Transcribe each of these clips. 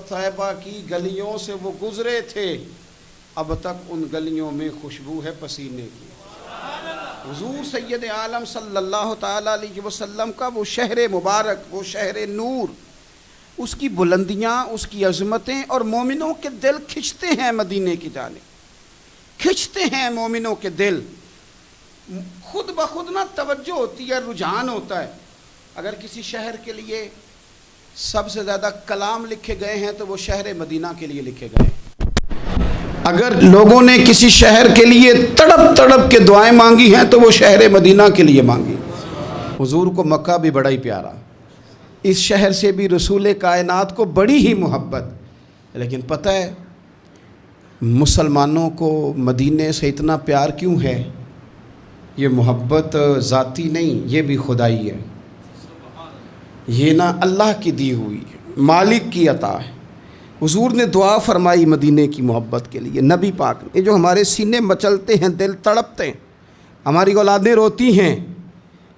طیبہ کی گلیوں سے وہ گزرے تھے، اب تک ان گلیوں میں خوشبو ہے پسینے کی۔ حضور سید عالم صلی اللہ تعالیٰ علیہ وسلم کا وہ شہر مبارک، وہ شہر نور، اس کی بلندیاں، اس کی عظمتیں، اور مومنوں کے دل کھنچتے ہیں مدینے کی جانب، کھنچتے ہیں مومنوں کے دل، خود بخود نہ توجہ ہوتی ہے، رجحان ہوتا ہے۔ اگر کسی شہر کے لیے سب سے زیادہ کلام لکھے گئے ہیں تو وہ شہر مدینہ کے لیے لکھے گئے ہیں۔ اگر لوگوں نے کسی شہر کے لیے تڑپ تڑپ کے دعائیں مانگی ہیں تو وہ شہر مدینہ کے لیے مانگی۔ حضور کو مکہ بھی بڑا ہی پیارا، اس شہر سے بھی رسول کائنات کو بڑی ہی محبت، لیکن پتہ ہے مسلمانوں کو مدینے سے اتنا پیار کیوں ہے؟ یہ محبت ذاتی نہیں، یہ بھی خدائی ہے، یہ نہ اللہ کی دی ہوئی ہے، مالک کی عطا ہے۔ حضور نے دعا فرمائی مدینے کی محبت کے لیے، نبی پاک نے، جو ہمارے سینے مچلتے ہیں، دل تڑپتے ہیں، ہماری اولادیں روتی ہیں،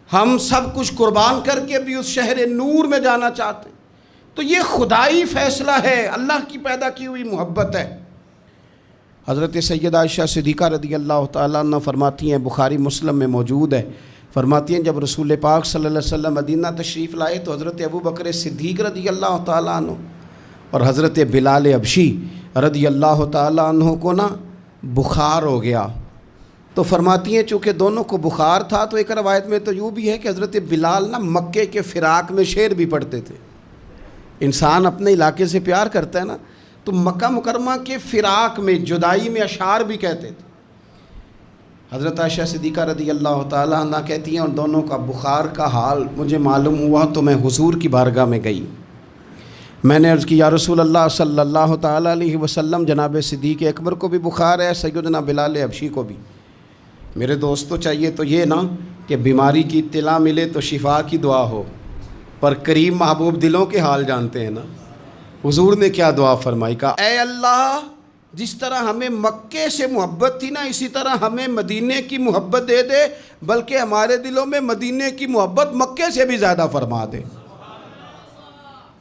ہم سب کچھ قربان کر کے بھی اس شہر نور میں جانا چاہتے ہیں، تو یہ خدائی فیصلہ ہے، اللہ کی پیدا کی ہوئی محبت ہے۔ حضرت سیدہ عائشہ صدیقہ رضی اللہ تعالیٰ عنہ فرماتی ہیں، بخاری مسلم میں موجود ہے، فرماتی ہیں جب رسول پاک صلی اللہ علیہ وسلم مدینہ تشریف لائے تو حضرت ابو بکر صدیق رضی اللہ تعالیٰ عنہ اور حضرت بلال حبشی رضی اللہ تعالیٰ عنہ کو نا بخار ہو گیا، تو فرماتی ہیں چونکہ دونوں کو بخار تھا تو ایک روایت میں تو یوں بھی ہے کہ حضرت بلال نا مکے کے فراق میں شعر بھی پڑھتے تھے۔ انسان اپنے علاقے سے پیار کرتا ہے نا، تو مکہ مکرمہ کے فراق میں، جدائی میں اشعار بھی کہتے تھے۔ حضرت عائشہ صدیقہ رضی اللہ تعالیٰ عنہ کہتی ہیں ان دونوں کا بخار کا حال مجھے معلوم ہوا تو میں حضور کی بارگاہ میں گئی، میں نے عرض کی یا رسول اللہ صلی اللہ تعالیٰ علیہ وسلم، جناب صدیق اکبر کو بھی بخار ہے، سیدنا بلال حبشی کو بھی، میرے دوستو چاہیے تو یہ نا کہ بیماری کی اطلاع ملے تو شفا کی دعا ہو، پر کریم محبوب دلوں کے حال جانتے ہیں نا۔ حضور نے کیا دعا فرمائی، کہا اے اللہ جس طرح ہمیں مکے سے محبت تھی نا، اسی طرح ہمیں مدینے کی محبت دے دے، بلکہ ہمارے دلوں میں مدینے کی محبت مکے سے بھی زیادہ فرما دے۔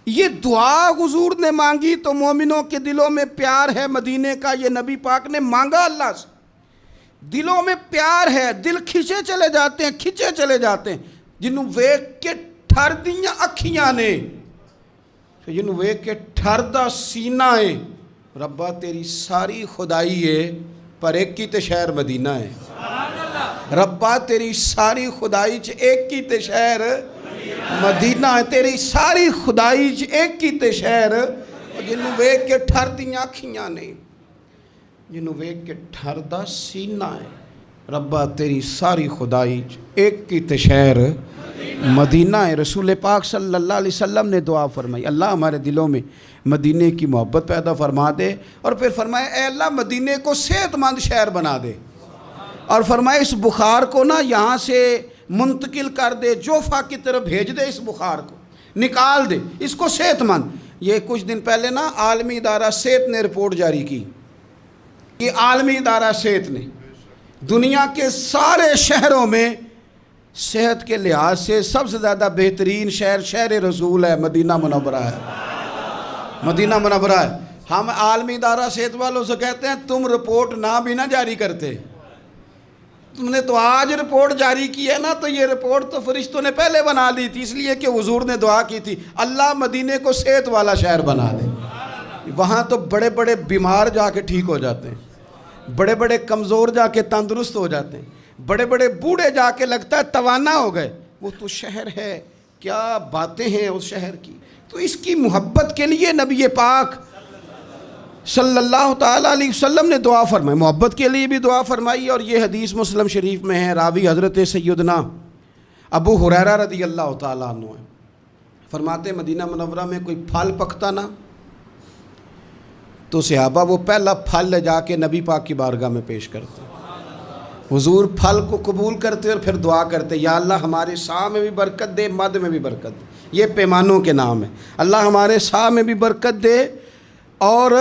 یہ دعا حضور نے مانگی تو مومنوں کے دلوں میں پیار ہے مدینے کا، یہ نبی پاک نے مانگا اللہ سے، دلوں میں پیار ہے، دل کھچے چلے جاتے ہیں، کھچے چلے جاتے ہیں، جنہوں ویک کے ٹھر دیاں اکھیاں نے، جنہوں ویک کے ٹھر دا سینہ ہے، ربا تیری ساری خدائی ہے پر ایک کی تے شہر مدینہ ہے، ربا تیری ساری خدائی چ ایک کی تے شہر مدینہ ہے، تیری ساری خدائی چ ایک کی تے شہر، جنہوں ویک کے ٹھر دیاں اکھیاں نے، جنہوں ویک کے ٹھر دا سینہ ہے، ربا تیری ساری خدائی چ ایک کی تے شہر مدینہ ہے۔ رسول پاک صلی اللہ علیہ وسلم نے دعا فرمائی، اللہ ہمارے دلوں میں مدینے کی محبت پیدا فرما دے، اور پھر فرمائے اے اللہ مدینے کو صحت مند شہر بنا دے، اور فرمائے اس بخار کو نا یہاں سے منتقل کر دے، جوفا کی طرف بھیج دے، اس بخار کو نکال دے، اس کو صحت مند۔ یہ کچھ دن پہلے نا عالمی ادارہ صحت نے رپورٹ جاری کی، یہ عالمی ادارہ صحت نے دنیا کے سارے شہروں میں صحت کے لحاظ سے سب سے زیادہ بہترین شہر شہر رسول ہے، مدینہ منورہ ہے، مدینہ منورہ ہے۔ ہم عالمی ادارہ صحت والوں سے کہتے ہیں تم رپورٹ نہ بھی نہ جاری کرتے، تم نے تو آج رپورٹ جاری کی ہے نا، تو یہ رپورٹ تو فرشتوں نے پہلے بنا لی تھی، اس لیے کہ حضور نے دعا کی تھی اللہ مدینے کو صحت والا شہر بنا دے۔ وہاں تو بڑے بڑے بیمار جا کے ٹھیک ہو جاتے ہیں، بڑے بڑے کمزور جا کے تندرست ہو جاتے ہیں، بڑے بڑے بوڑھے جا کے لگتا ہے توانا ہو گئے۔ وہ تو شہر ہے، کیا باتیں ہیں اس شہر کی۔ تو اس کی محبت کے لیے نبی پاک صلی اللہ تعالیٰ علیہ وسلم نے دعا فرمائی، محبت کے لیے بھی دعا فرمائی، اور یہ حدیث مسلم شریف میں ہے، راوی حضرت سیدنا ابو ہریرہ رضی اللہ تعالیٰ عنہ ہے، فرماتے مدینہ منورہ میں کوئی پھل پکتا نا تو صحابہ وہ پہلا پھل لے جا کے نبی پاک کی بارگاہ میں پیش کرتے، حضور پھل کو قبول کرتے اور پھر دعا کرتے یا اللہ ہمارے سا میں بھی برکت دے، مد میں بھی برکت دے، یہ پیمانوں کے نام ہے، اللہ ہمارے سا میں بھی برکت دے اور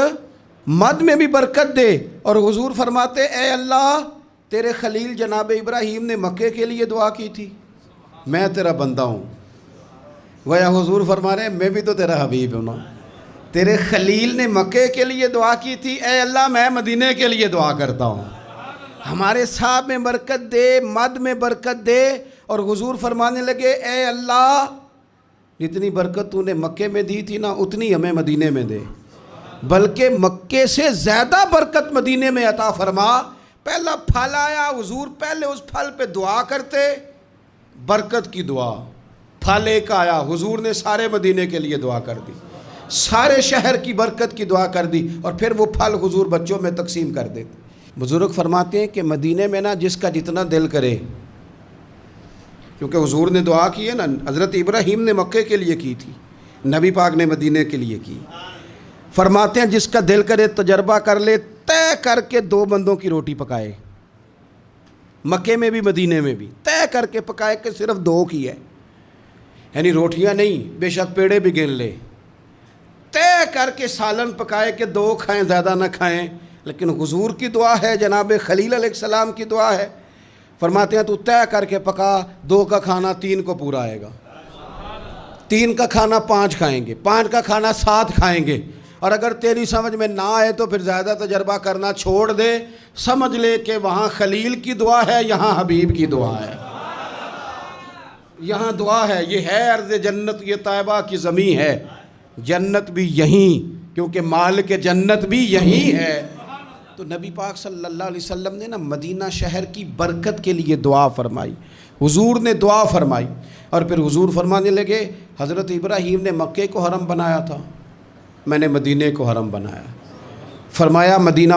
مد میں بھی برکت دے۔ اور حضور فرماتے اے اللہ تیرے خلیل جناب ابراہیم نے مکے کے لیے دعا کی تھی، میں تیرا بندہ ہوں، گویا حضور فرما رہے ہیں میں بھی تو تیرا حبیب ہوں نا، تیرے خلیل نے مکے کے لیے دعا کی تھی، اے اللہ میں مدینے کے لیے دعا کرتا ہوں، ہمارے صاحب میں برکت دے، مد میں برکت دے۔ اور حضور فرمانے لگے اے اللہ جتنی برکت تو نے مکے میں دی تھی نا اتنی ہمیں مدینے میں دے، بلکہ مکے سے زیادہ برکت مدینے میں عطا فرما۔ پہلا پھل آیا، حضور پہلے اس پھل پہ دعا کرتے، برکت کی دعا۔ پھل ایک آیا، حضور نے سارے مدینے کے لیے دعا کر دی، سارے شہر کی برکت کی دعا کر دی، اور پھر وہ پھل حضور بچوں میں تقسیم کر دیتے۔ بزرگ فرماتے ہیں کہ مدینے میں نا جس کا جتنا دل کرے، کیونکہ حضور نے دعا کی ہے نا، حضرت ابراہیم نے مکے کے لیے کی تھی، نبی پاک نے مدینے کے لیے کی۔ فرماتے ہیں جس کا دل کرے تجربہ کر لے، طے کر کے 2 بندوں کی روٹی پکائے، مکے میں بھی مدینے میں بھی طے کر کے پکائے کہ صرف 2 کی ہے، یعنی روٹیاں نہیں، بے شک پیڑے بھی گن لے، طے کر کے سالن پکائے کہ 2 کھائیں زیادہ نہ کھائیں۔ لیکن حضور کی دعا ہے، جناب خلیل علیہ السلام کی دعا ہے، فرماتے ہیں تو طے کر کے پکا، 2 کا کھانا 3 کو پورا آئے گا، 3 کا کھانا 5 کھائیں گے، 5 کا کھانا 7 کھائیں گے۔ اور اگر تیری سمجھ میں نہ آئے تو پھر زیادہ تجربہ کرنا چھوڑ دے، سمجھ لے کہ وہاں خلیل کی دعا ہے، یہاں حبیب کی دعا ہے، یہاں دعا ہے۔ یہ ہے ارض جنت، یہ طیبہ کی زمین ہے، جنت بھی یہیں، کیونکہ مالک جنت بھی یہیں ہے۔ تو نبی پاک صلی اللہ علیہ وسلم نے نا مدینہ شہر کی برکت کے لیے دعا فرمائی، حضور نے دعا فرمائی، اور پھر حضور فرمانے لگے حضرت ابراہیم نے مکے کو حرم بنایا تھا، میں نے مدینے کو حرم بنایا۔ فرمایا مدینہ